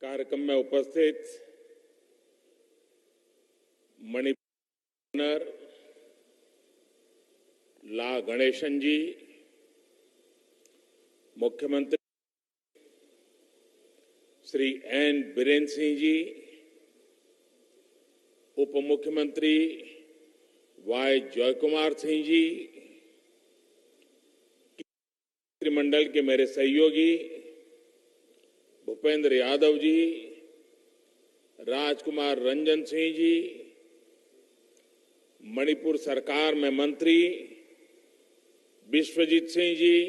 कार्यक्रम में उपस्थित मणिपुर ला गणेशन जी, मुख्यमंत्री श्री एन बीरेन सिंह जी, उप मुख्यमंत्री वाई जयकुमार सिंह जी, मंत्रिमंडल के मेरे सहयोगी भूपेंद्र यादव जी, राजकुमार रंजन सिंह जी, मणिपुर सरकार में मंत्री विश्वजीत सिंह जी,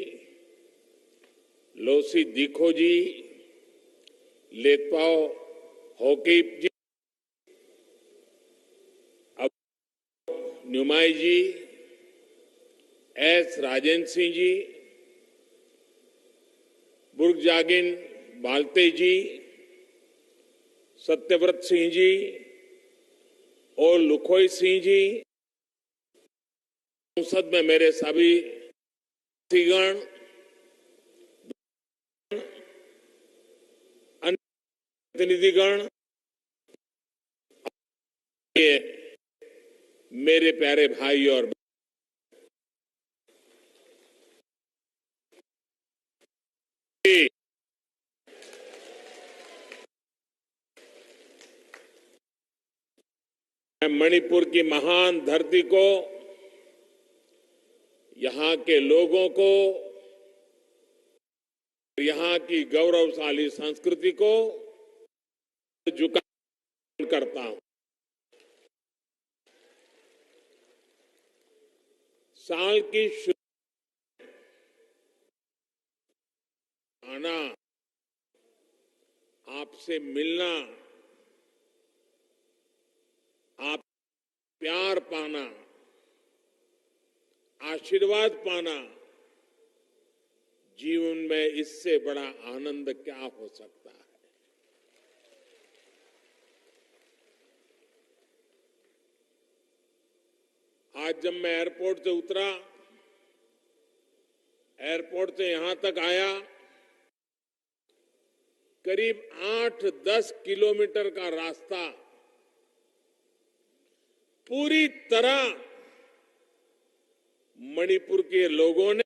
लोसी दिखो जी, लेतपाओ होकीप जी, न्यूमाई जी, एस राजेंद्र सिंह जी, बुर्गजागिन बालते जी, सत्यव्रत सिंह जी और लुखोई सिंह जी, संसद में मेरे सभी साथीगण, अन्य प्रतिनिधिगण, मेरे प्यारे भाई और मणिपुर की महान धरती को, यहां के लोगों को, यहां की गौरवशाली संस्कृति को झुकाव करता हूं। साल की आना, आपसे मिलना, आप प्यार पाना, आशीर्वाद पाना, जीवन में इससे बड़ा आनंद क्या हो सकता है। आज जब मैं एयरपोर्ट से उतरा, एयरपोर्ट से यहां तक आया, करीब 8-10 किलोमीटर का रास्ता पूरी तरह मणिपुर के लोगों ने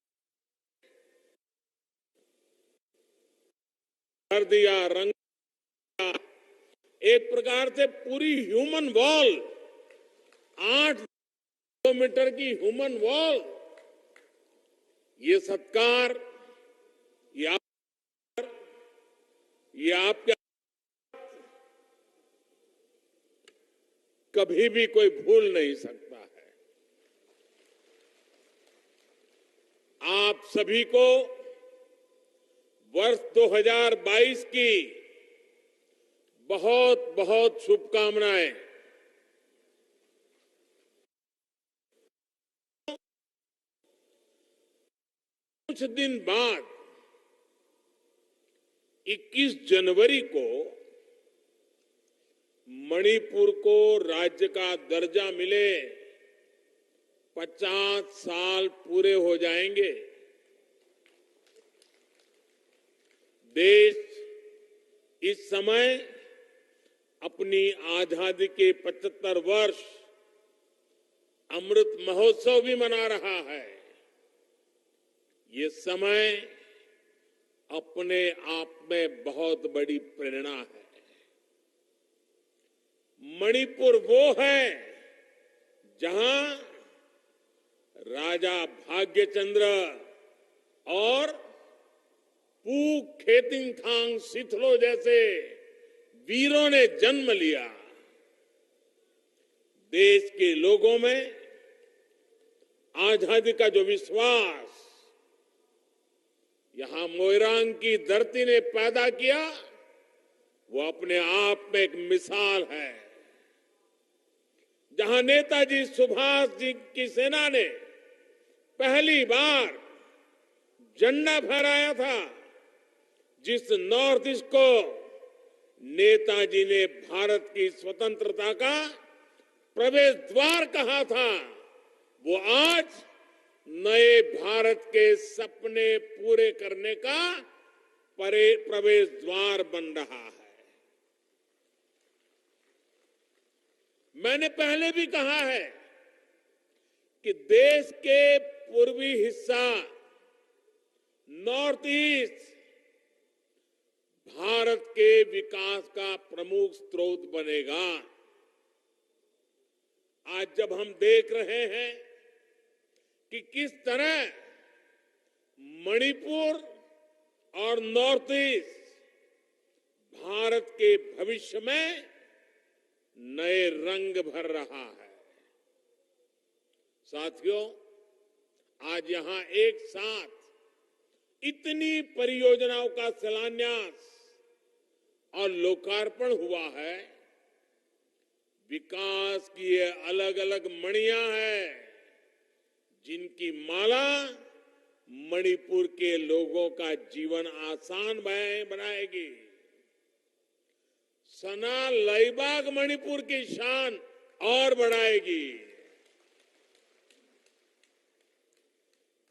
कर दिया, रंग दिया। एक प्रकार से पूरी ह्यूमन वॉल, 8 किलोमीटर की ह्यूमन वॉल, ये सत्कार, ये आपके कभी भी कोई भूल नहीं सकता है। आप सभी को वर्ष 2022 की बहुत बहुत शुभकामनाएं। कुछ दिन बाद 21 जनवरी को मणिपुर को राज्य का दर्जा मिले 50 साल पूरे हो जाएंगे। देश इस समय अपनी आजादी के 75 वर्ष अमृत महोत्सव भी मना रहा है। ये समय अपने आप में बहुत बड़ी प्रेरणा है। मणिपुर वो है जहां राजा भाग्यचंद्र और पू खेतिंगथांग सिथलो जैसे वीरों ने जन्म लिया। देश के लोगों में आजादी का जो विश्वास यहां मोइरांग की धरती ने पैदा किया, वो अपने आप में एक मिसाल है। जहां नेताजी सुभाष जी की सेना ने पहली बार झंडा फहराया था, जिस नॉर्थ ईस्ट को नेताजी ने भारत की स्वतंत्रता का प्रवेश द्वार कहा था, वो आज नए भारत के सपने पूरे करने का प्रवेश द्वार बन रहा है। मैंने पहले भी कहा है कि देश के पूर्वी हिस्सा नॉर्थ ईस्ट भारत के विकास का प्रमुख स्रोत बनेगा। आज जब हम देख रहे हैं कि किस तरह मणिपुर और नॉर्थ ईस्ट भारत के भविष्य में नए रंग भर रहा है। साथियों, आज यहां एक साथ इतनी परियोजनाओं का शिलान्यास और लोकार्पण हुआ है। विकास की ये अलग अलग मणियां हैं जिनकी माला मणिपुर के लोगों का जीवन आसान बनाएगी। सना लाइबाग मणिपुर की शान और बढ़ाएगी।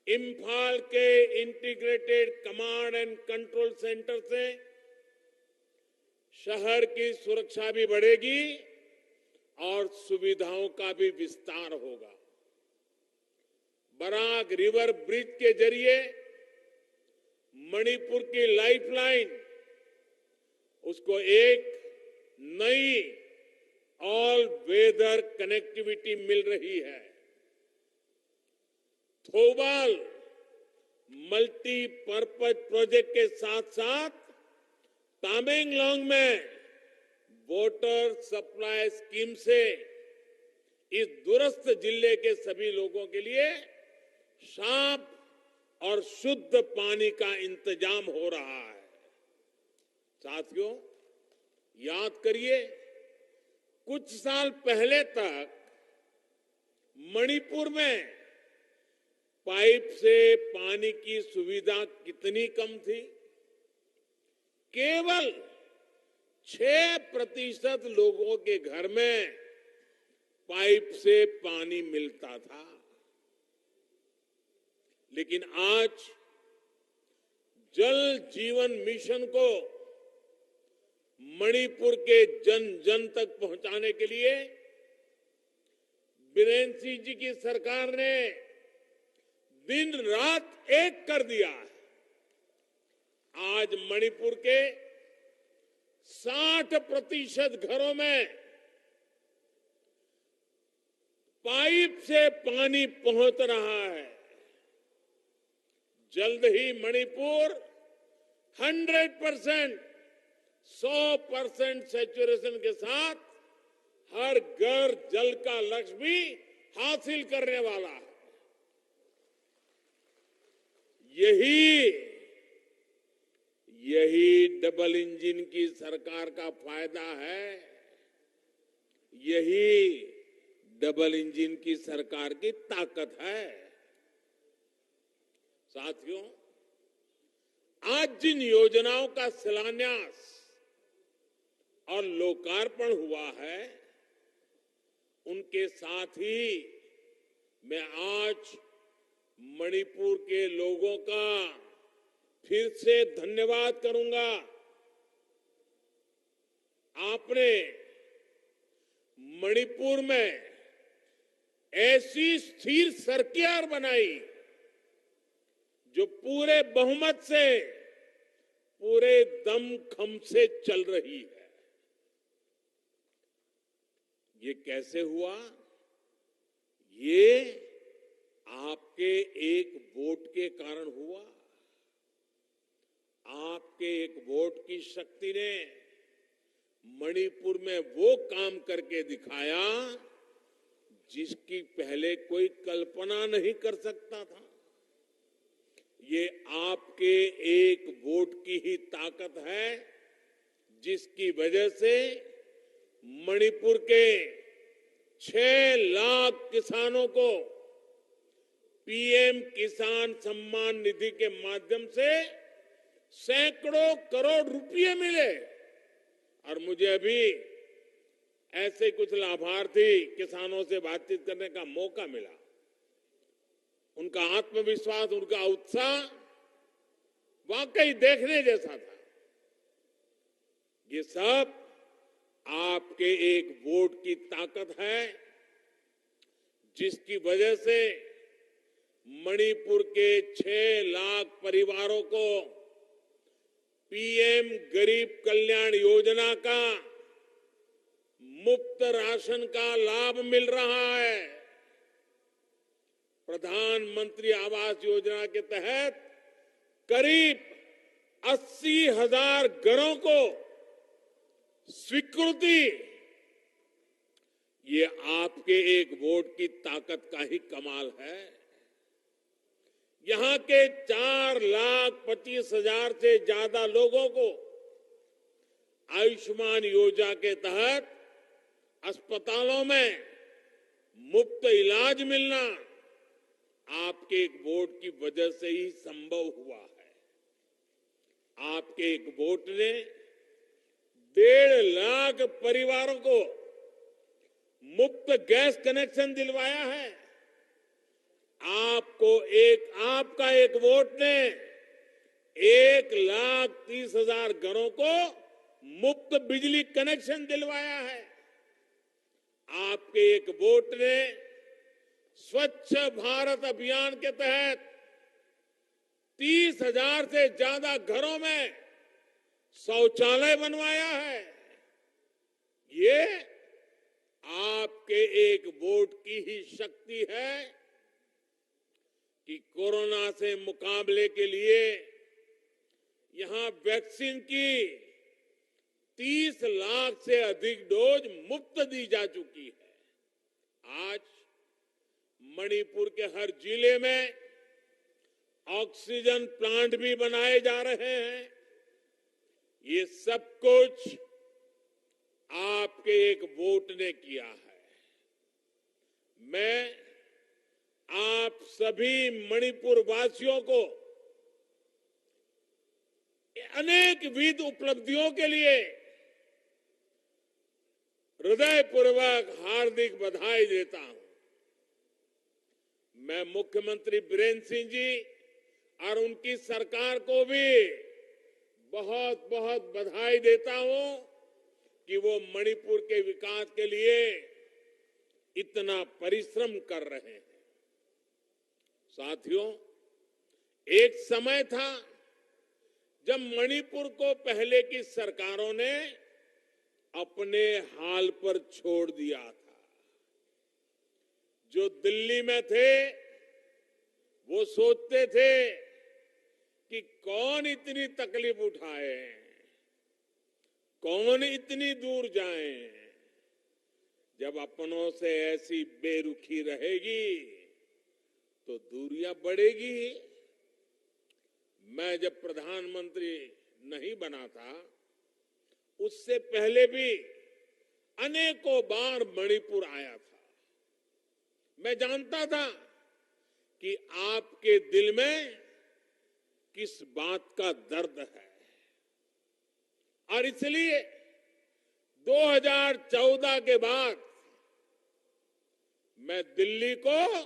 इम्फाल के integrated command and control centre से शहर की सुरक्षा भी बढ़ेगी और सुविधाओं का भी विस्तार होगा। बराक रिवर ब्रिज के जरिए मणिपुर की लाइफलाइन उसको एक नई ऑल वेदर कनेक्टिविटी मिल रही है। थोबाल मल्टीपर्पज प्रोजेक्ट के साथ साथ तामेंगलोंग में वाटर सप्लाई स्कीम से इस दूरस्थ जिले के सभी लोगों के लिए साफ और शुद्ध पानी का इंतजाम हो रहा है। साथियों, याद करिए, कुछ साल पहले तक मणिपुर में पाइप से पानी की सुविधा कितनी कम थी। केवल 6% लोगों के घर में पाइप से पानी मिलता था। लेकिन आज जल जीवन मिशन को मणिपुर के जन जन तक पहुंचाने के लिए बीरेन सिंह जी की सरकार ने दिन रात एक कर दिया है। आज मणिपुर के 60% घरों में पाइप से पानी पहुंच रहा है। जल्द ही मणिपुर 100% सैचुरेशन के साथ हर घर जल का लक्ष्य भी हासिल करने वाला है। यही डबल इंजन की सरकार का फायदा है। यही डबल इंजन की सरकार की ताकत है। साथियों, आज जिन योजनाओं का शिलान्यास और लोकार्पण हुआ है, उनके साथ ही मैं आज मणिपुर के लोगों का फिर से धन्यवाद करूंगा। आपने मणिपुर में ऐसी स्थिर सरकार बनाई जो पूरे बहुमत से, पूरे दमखम से चल रही है। ये कैसे हुआ? ये आपके एक वोट के कारण हुआ। आपके एक वोट की शक्ति ने मणिपुर में वो काम करके दिखाया जिसकी पहले कोई कल्पना नहीं कर सकता था। ये आपके एक वोट की ही ताकत है जिसकी वजह से मणिपुर के 6 लाख किसानों को पीएम किसान सम्मान निधि के माध्यम से सैकड़ों करोड़ रुपए मिले। और मुझे अभी ऐसे कुछ लाभार्थी किसानों से बातचीत करने का मौका मिला। उनका आत्मविश्वास, उनका उत्साह वाकई देखने जैसा था। ये सब आपके एक वोट की ताकत है, जिसकी वजह से मणिपुर के 6 लाख परिवारों को पीएम गरीब कल्याण योजना का मुफ्त राशन का लाभ मिल रहा है। प्रधानमंत्री आवास योजना के तहत करीब 80,000 घरों को स्वीकृति, ये आपके एक वोट की ताकत का ही कमाल है। यहां के 4,25,000 से ज्यादा लोगों को आयुष्मान योजना के तहत अस्पतालों में मुफ्त इलाज मिलना आपके एक वोट की वजह से ही संभव हुआ है। आपके एक वोट ने 1.5 लाख परिवारों को मुफ्त गैस कनेक्शन दिलवाया है। आपका एक वोट ने 1,30,000 घरों को मुफ्त बिजली कनेक्शन दिलवाया है। आपके एक वोट ने स्वच्छ भारत अभियान के तहत 30,000 से ज्यादा घरों में शौचालय बनवाया है। ये आपके एक वोट की ही शक्ति है कि कोरोना से मुकाबले के लिए यहां वैक्सीन की 30 लाख से अधिक डोज मुफ्त दी जा चुकी है। आज मणिपुर के हर जिले में ऑक्सीजन प्लांट भी बनाए जा रहे हैं। ये सब कुछ आपके एक वोट ने किया है। मैं आप सभी मणिपुर वासियों को अनेकविध उपलब्धियों के लिए हृदयपूर्वक हार्दिक बधाई देता हूं। मैं मुख्यमंत्री बीरेन्द्र सिंह जी और उनकी सरकार को भी बहुत बहुत बधाई देता हूं कि वो मणिपुर के विकास के लिए इतना परिश्रम कर रहे हैं। साथियों, एक समय था जब मणिपुर को पहले की सरकारों ने अपने हाल पर छोड़ दिया था। जो दिल्ली में थे वो सोचते थे कि कौन इतनी तकलीफ उठाए, कौन इतनी दूर जाए। जब अपनों से ऐसी बेरुखी रहेगी तो दूरियां बढ़ेगी। मैं जब प्रधानमंत्री नहीं बना था, उससे पहले भी अनेकों बार मणिपुर आया था। मैं जानता था कि आपके दिल में किस बात का दर्द है, और इसलिए 2014 के बाद मैं दिल्ली को,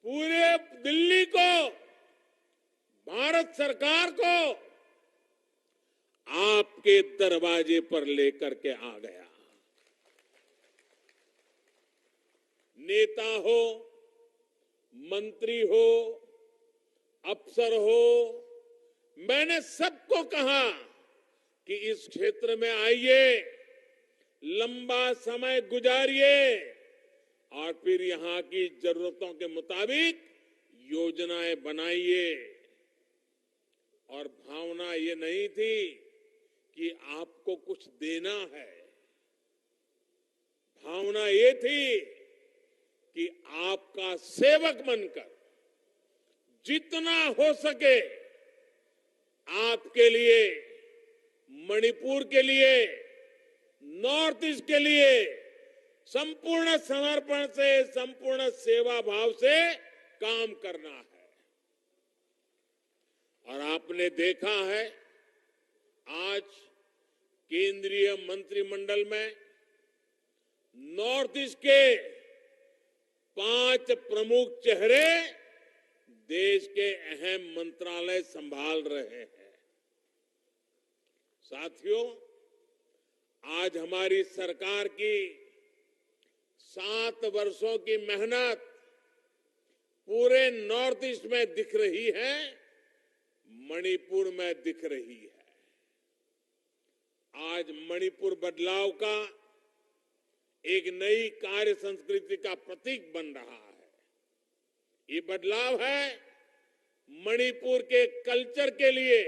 पूरे दिल्ली को, भारत सरकार को आपके दरवाजे पर लेकर के आ गया। नेता हो, मंत्री हो, अफसर हो, मैंने सबको कहा कि इस क्षेत्र में आइए, लंबा समय गुजारिए और फिर यहां की जरूरतों के मुताबिक योजनाएं बनाइए। और भावना ये नहीं थी कि आपको कुछ देना है, भावना ये थी कि आपका सेवक बनकर जितना हो सके आपके लिए, मणिपुर के लिए, नॉर्थ ईस्ट के लिए संपूर्ण समर्पण से, संपूर्ण सेवा भाव से काम करना है। और आपने देखा है, आज केंद्रीय मंत्रिमंडल में नॉर्थ ईस्ट के 5 प्रमुख चेहरे देश के अहम मंत्रालय संभाल रहे हैं। साथियों, आज हमारी सरकार की 7 वर्षों की मेहनत पूरे नॉर्थ ईस्ट में दिख रही है, मणिपुर में दिख रही है। आज मणिपुर बदलाव का एक नई कार्य संस्कृति का प्रतीक बन रहा है। ये बदलाव है मणिपुर के कल्चर के लिए,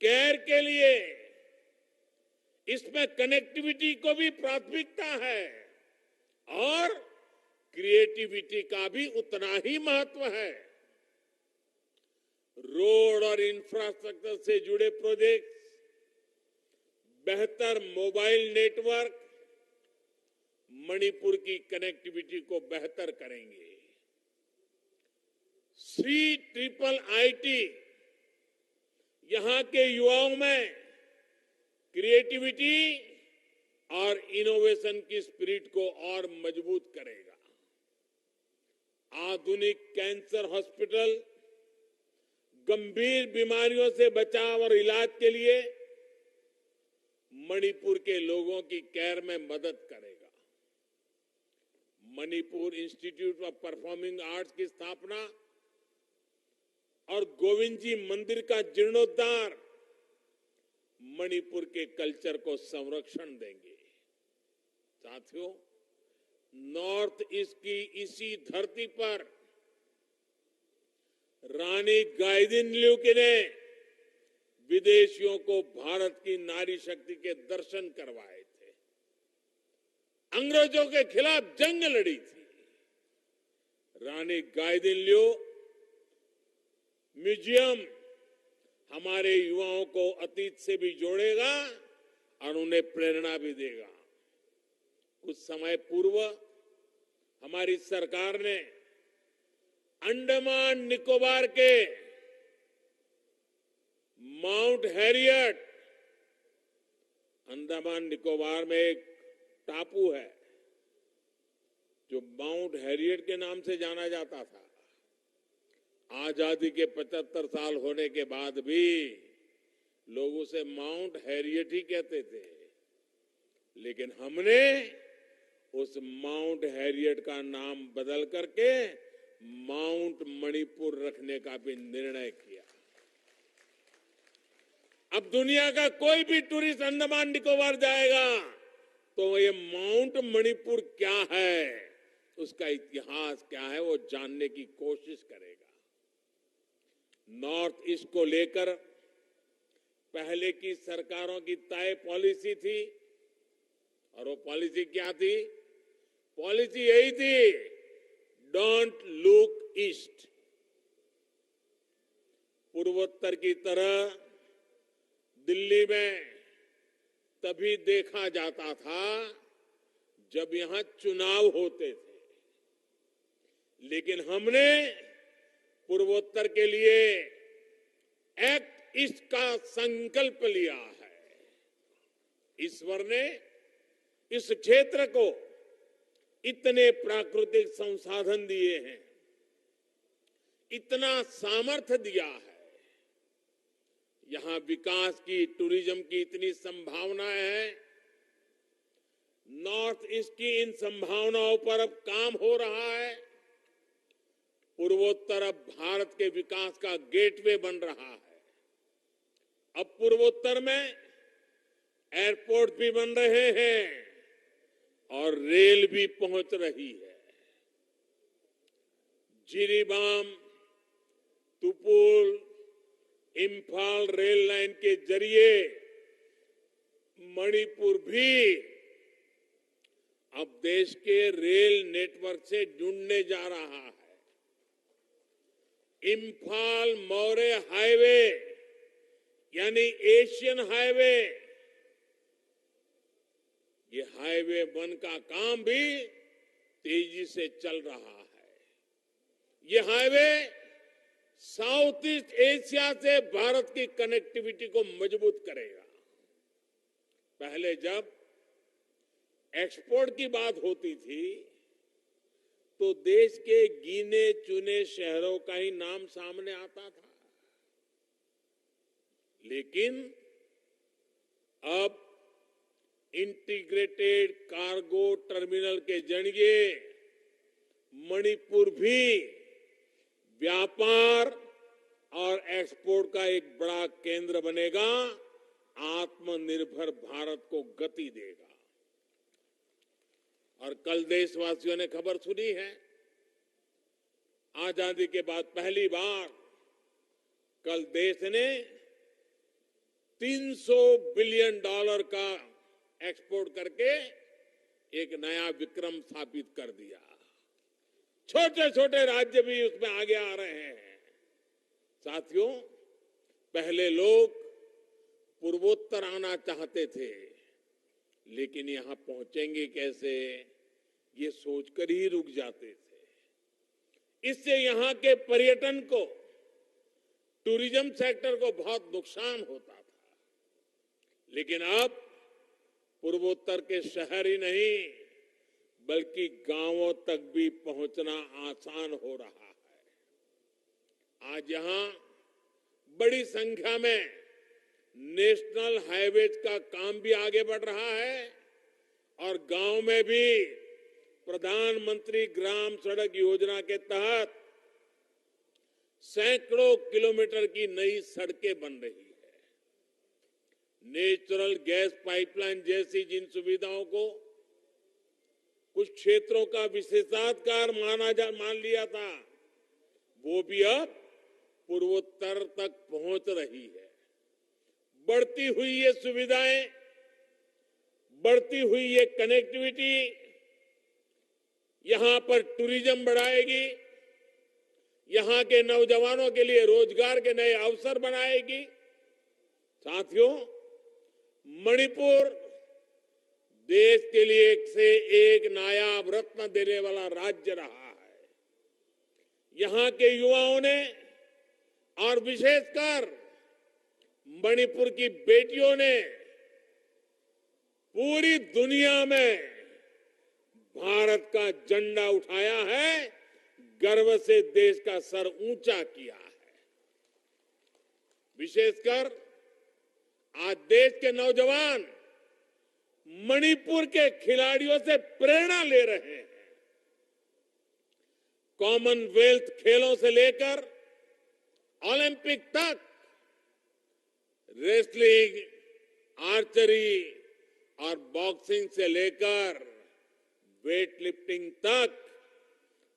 केयर के लिए। इसमें कनेक्टिविटी को भी प्राथमिकता है और क्रिएटिविटी का भी उतना ही महत्व है। रोड और इंफ्रास्ट्रक्चर से जुड़े प्रोजेक्ट, बेहतर मोबाइल नेटवर्क मणिपुर की कनेक्टिविटी को बेहतर करेंगे। CIIT यहां के युवाओं में क्रिएटिविटी और इनोवेशन की स्पिरिट को और मजबूत करेगा। आधुनिक कैंसर हॉस्पिटल गंभीर बीमारियों से बचाव और इलाज के लिए मणिपुर के लोगों की केयर में मदद करेगा। Manipur institute of performing arts की स्थापना और गोविंद जी मंदिर का जीर्णोद्धार मणिपुर के कल्चर को संरक्षण देंगे। साथियों, नॉर्थ ईस्ट की इसी धरती पर रानी गाइदिन्ल्यू ने विदेशियों को भारत की नारी शक्ति के दर्शन करवाए थे, अंग्रेजों के खिलाफ जंग लड़ी थी। रानी गाइदिन्ल्यू म्यूजियम हमारे युवाओं को अतीत से भी जोड़ेगा और उन्हें प्रेरणा भी देगा। कुछ समय पूर्व हमारी सरकार ने अंडमान निकोबार के माउंट हैरियट, अंडमान निकोबार में एक टापू है जो माउंट हैरियट के नाम से जाना जाता था। आजादी के 75 साल होने के बाद भी लोग उसे माउंट हैरियट ही कहते थे, लेकिन हमने उस माउंट हैरियट का नाम बदल करके माउंट मणिपुर रखने का भी निर्णय किया। अब दुनिया का कोई भी टूरिस्ट अंडमान निकोबार जाएगा तो ये माउंट मणिपुर क्या है, उसका इतिहास क्या है, वो जानने की कोशिश करेगा। नॉर्थ ईस्ट को लेकर पहले की सरकारों की तय पॉलिसी थी, और वो पॉलिसी क्या थी? पॉलिसी यही थी, डोंट लुक ईस्ट। पूर्वोत्तर की तरह दिल्ली में तभी देखा जाता था जब यहां चुनाव होते थे, लेकिन हमने पूर्वोत्तर के लिए एक्ट ईस्ट का संकल्प लिया है। ईश्वर ने इस क्षेत्र को इतने प्राकृतिक संसाधन दिए हैं, इतना सामर्थ्य दिया है, यहां विकास की, टूरिज्म की इतनी संभावनाएं हैं। नॉर्थ ईस्ट की इन संभावनाओं पर अब काम हो रहा है। पूर्वोत्तर अब भारत के विकास का गेटवे बन रहा है। अब पूर्वोत्तर में एयरपोर्ट भी बन रहे हैं और रेल भी पहुंच रही है। जिरीबाम, तुपुल, इम्फाल रेल लाइन के जरिए मणिपुर भी अब देश के रेल नेटवर्क से जुड़ने जा रहा है। इम्फाल मौर्य हाईवे यानी एशियन हाईवे, ये हाईवे 1 का काम भी तेजी से चल रहा है। ये हाईवे साउथ ईस्ट एशिया से भारत की कनेक्टिविटी को मजबूत करेगा। पहले जब एक्सपोर्ट की बात होती थी तो देश के गिने चुने शहरों का ही नाम सामने आता था, लेकिन अब इंटीग्रेटेड कार्गो टर्मिनल के जरिए मणिपुर भी व्यापार और एक्सपोर्ट का एक बड़ा केंद्र बनेगा, आत्मनिर्भर भारत को गति देगा। और कल देशवासियों ने खबर सुनी है, आजादी के बाद पहली बार कल देश ने $300 बिलियन का एक्सपोर्ट करके एक नया विक्रम स्थापित कर दिया। छोटे छोटे राज्य भी उसमें आगे आ रहे हैं। साथियों, पहले लोग पूर्वोत्तर आना चाहते थे, लेकिन यहां पहुंचेंगे कैसे, ये सोचकर ही रुक जाते थे। इससे यहां के पर्यटन को, टूरिज्म सेक्टर को बहुत नुकसान होता था। लेकिन अब पूर्वोत्तर के शहर ही नहीं, बल्कि गांवों तक भी पहुंचना आसान हो रहा है। आज यहां बड़ी संख्या में नेशनल हाईवेज का काम भी आगे बढ़ रहा है और गांव में भी प्रधानमंत्री ग्राम सड़क योजना के तहत सैकड़ों किलोमीटर की नई सड़कें बन रही है। नेचुरल गैस पाइपलाइन जैसी जिन सुविधाओं को कुछ क्षेत्रों का विशेषाधिकार मान लिया था, वो भी अब पूर्वोत्तर तक पहुंच रही है। बढ़ती हुई ये सुविधाएं, बढ़ती हुई ये कनेक्टिविटी यहां पर टूरिज्म बढ़ाएगी, यहां के नौजवानों के लिए रोजगार के नए अवसर बनाएगी। साथियों, मणिपुर देश के लिए एक से एक नायाब रत्न देने वाला राज्य रहा है। यहां के युवाओं ने और विशेषकर मणिपुर की बेटियों ने पूरी दुनिया में भारत का झंडा उठाया है, गर्व से देश का सर ऊंचा किया है। विशेषकर आज देश के नौजवान मणिपुर के खिलाड़ियों से प्रेरणा ले रहे हैं। कॉमनवेल्थ खेलों से लेकर ओलंपिक तक, रेसलिंग, आर्चरी और बॉक्सिंग से लेकर वेट लिफ्टिंग तक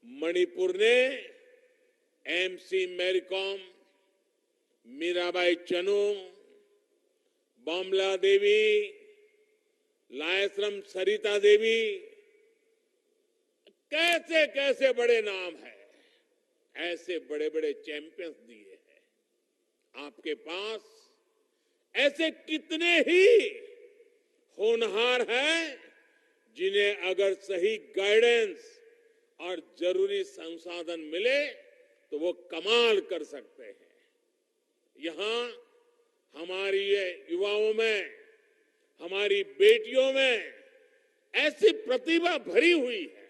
मणिपुर ने एमसी मैरीकॉम, मीराबाई चनू, बमला देवी, लायसरम सरिता देवी, कैसे कैसे बड़े नाम है, ऐसे बड़े बड़े चैंपियंस दिए हैं। आपके पास ऐसे कितने ही होनहार हैं जिन्हें अगर सही गाइडेंस और जरूरी संसाधन मिले तो वो कमाल कर सकते हैं। यहां हमारी ये युवाओं में, हमारी बेटियों में ऐसी प्रतिभा भरी हुई है।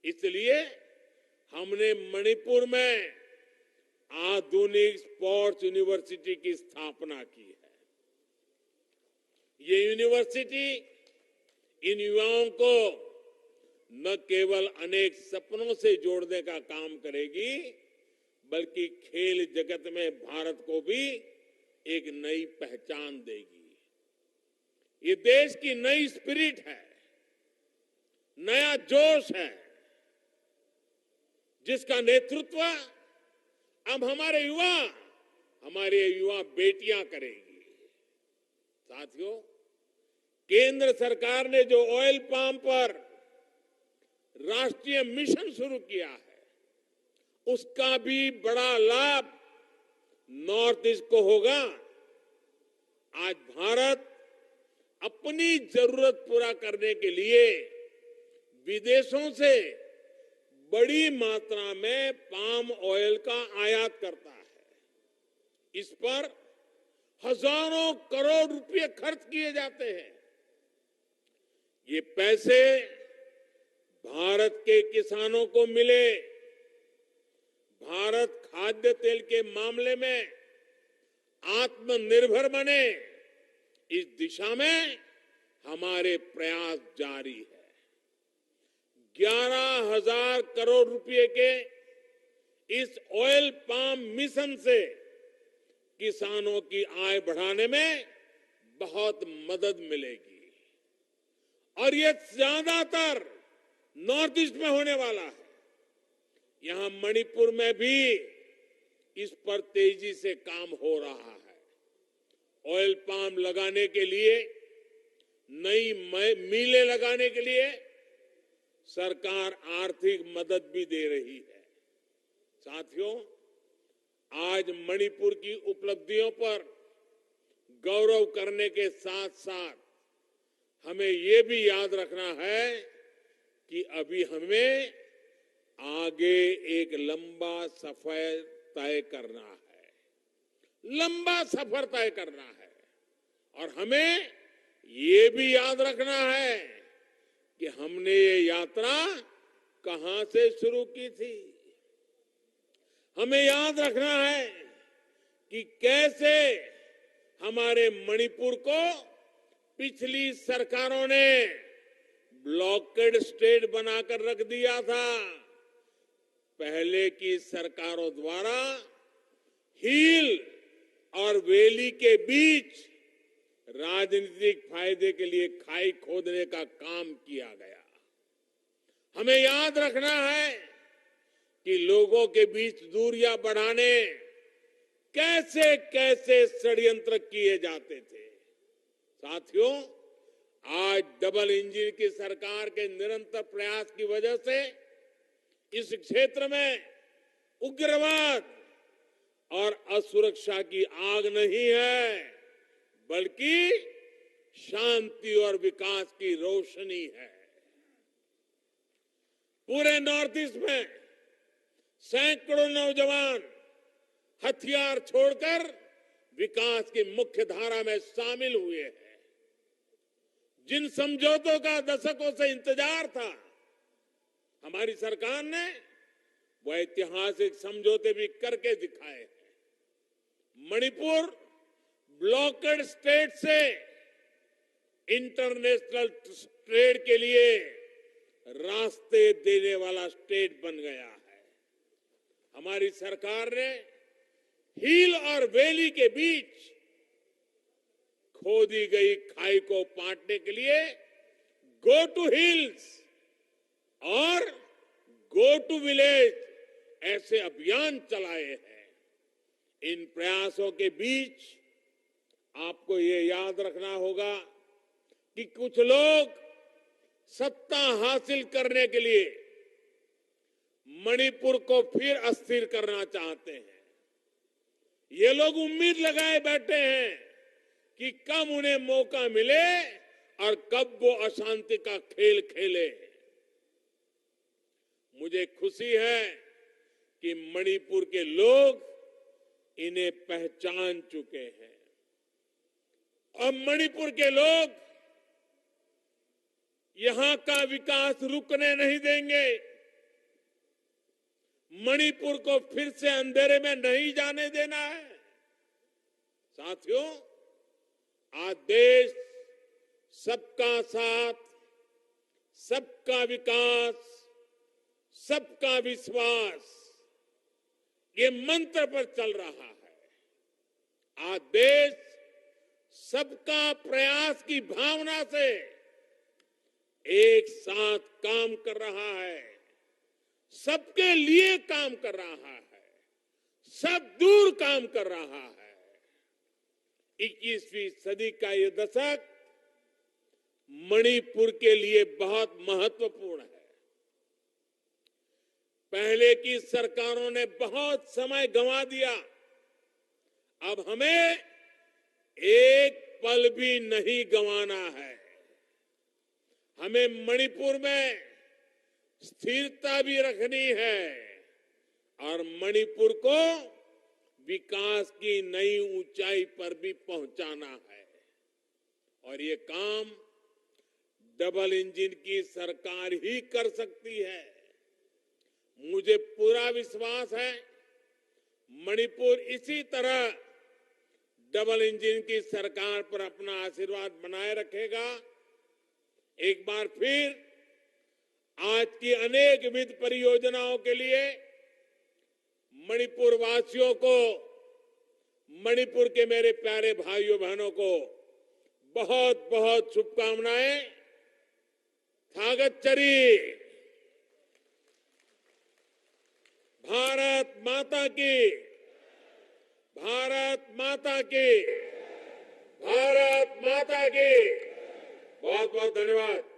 इसलिए हमने मणिपुर में आधुनिक स्पोर्ट्स यूनिवर्सिटी की स्थापना की है। ये यूनिवर्सिटी इन युवाओं को न केवल अनेक सपनों से जोड़ने का काम करेगी, बल्कि खेल जगत में भारत को भी एक नई पहचान देगी। ये देश की नई स्पिरिट है, नया जोश है, जिसका नेतृत्व अब हमारे युवा बेटियां करेगी। साथियों, केंद्र सरकार ने जो ऑयल पाम पर राष्ट्रीय मिशन शुरू किया है, उसका भी बड़ा लाभ नॉर्थ ईस्ट को होगा। आज भारत अपनी जरूरत पूरा करने के लिए विदेशों से बड़ी मात्रा में पाम ऑयल का आयात करता है। इस पर हजारों करोड़ रुपए खर्च किए जाते हैं। ये पैसे भारत के किसानों को मिले, भारत खाद्य तेल के मामले में आत्मनिर्भर बने, इस दिशा में हमारे प्रयास जारी है। 11,000 करोड़ रुपए के इस ऑयल पाम मिशन से किसानों की आय बढ़ाने में बहुत मदद मिलेगी और ये ज्यादातर नॉर्थ ईस्ट में होने वाला है। यहां मणिपुर में भी इस पर तेजी से काम हो रहा है। ऑयल पाम लगाने के लिए, नई मिलें लगाने के लिए सरकार आर्थिक मदद भी दे रही है। साथियों, आज मणिपुर की उपलब्धियों पर गौरव करने के साथ साथ हमें ये भी याद रखना है कि अभी हमें आगे एक लंबा सफर तय करना है। लंबा सफर तय करना है और हमें ये भी याद रखना है कि हमने ये यात्रा कहां से शुरू की थी। हमें याद रखना है कि कैसे हमारे मणिपुर को पिछली सरकारों ने ब्लॉकेड स्टेट बनाकर रख दिया था। पहले की सरकारों द्वारा हिल और वैली के बीच राजनीतिक फायदे के लिए खाई खोदने का काम किया गया। हमें याद रखना है कि लोगों के बीच दूरियां बढ़ाने कैसे कैसे षड्यंत्र किए जाते थे। साथियों, आज डबल इंजन की सरकार के निरंतर प्रयास की वजह से इस क्षेत्र में उग्रवाद और असुरक्षा की आग नहीं है, बल्कि शांति और विकास की रोशनी है। पूरे नॉर्थ ईस्ट में सैकड़ों नौजवान हथियार छोड़कर विकास की मुख्य धारा में शामिल हुए हैं। जिन समझौतों का दशकों से इंतजार था, हमारी सरकार ने वो ऐतिहासिक समझौते भी करके दिखाए हैं। मणिपुर ब्लॉकेड स्टेट से इंटरनेशनल ट्रेड के लिए रास्ते देने वाला स्टेट बन गया है। हमारी सरकार ने हिल और वैली के बीच खोदी गई खाई को पाटने के लिए गो टू हिल्स और गो टू विलेज ऐसे अभियान चलाए हैं। इन प्रयासों के बीच आपको ये याद रखना होगा कि कुछ लोग सत्ता हासिल करने के लिए मणिपुर को फिर अस्थिर करना चाहते हैं। ये लोग उम्मीद लगाए बैठे हैं कि कब उन्हें मौका मिले और कब वो अशांति का खेल खेले। मुझे खुशी है कि मणिपुर के लोग इन्हें पहचान चुके हैं और मणिपुर के लोग यहां का विकास रुकने नहीं देंगे। मणिपुर को फिर से अंधेरे में नहीं जाने देना है। साथियों, आज देश सबका साथ, सबका विकास, सबका विश्वास ये मंत्र पर चल रहा है। आज देश सबका प्रयास की भावना से एक साथ काम कर रहा है, सबके लिए काम कर रहा है, सब दूर काम कर रहा है। 21वीं सदी का ये दशक मणिपुर के लिए बहुत महत्वपूर्ण है। पहले की सरकारों ने बहुत समय गंवा दिया। अब हमें एक पल भी नहीं गंवाना है। हमें मणिपुर में स्थिरता भी रखनी है और मणिपुर को विकास की नई ऊंचाई पर भी पहुंचाना है। और ये काम डबल इंजन की सरकार ही कर सकती है। मुझे पूरा विश्वास है मणिपुर इसी तरह डबल इंजन की सरकार पर अपना आशीर्वाद बनाए रखेगा एक बार फिर आज की अनेक विध परियोजनाओं के लिए मणिपुर वासियों को, मणिपुर के मेरे प्यारे भाइयों बहनों को बहुत बहुत शुभकामनाएं। थागतचरी। भारत माता की, भारत माता की, भारत माता की। बहुत बहुत धन्यवाद।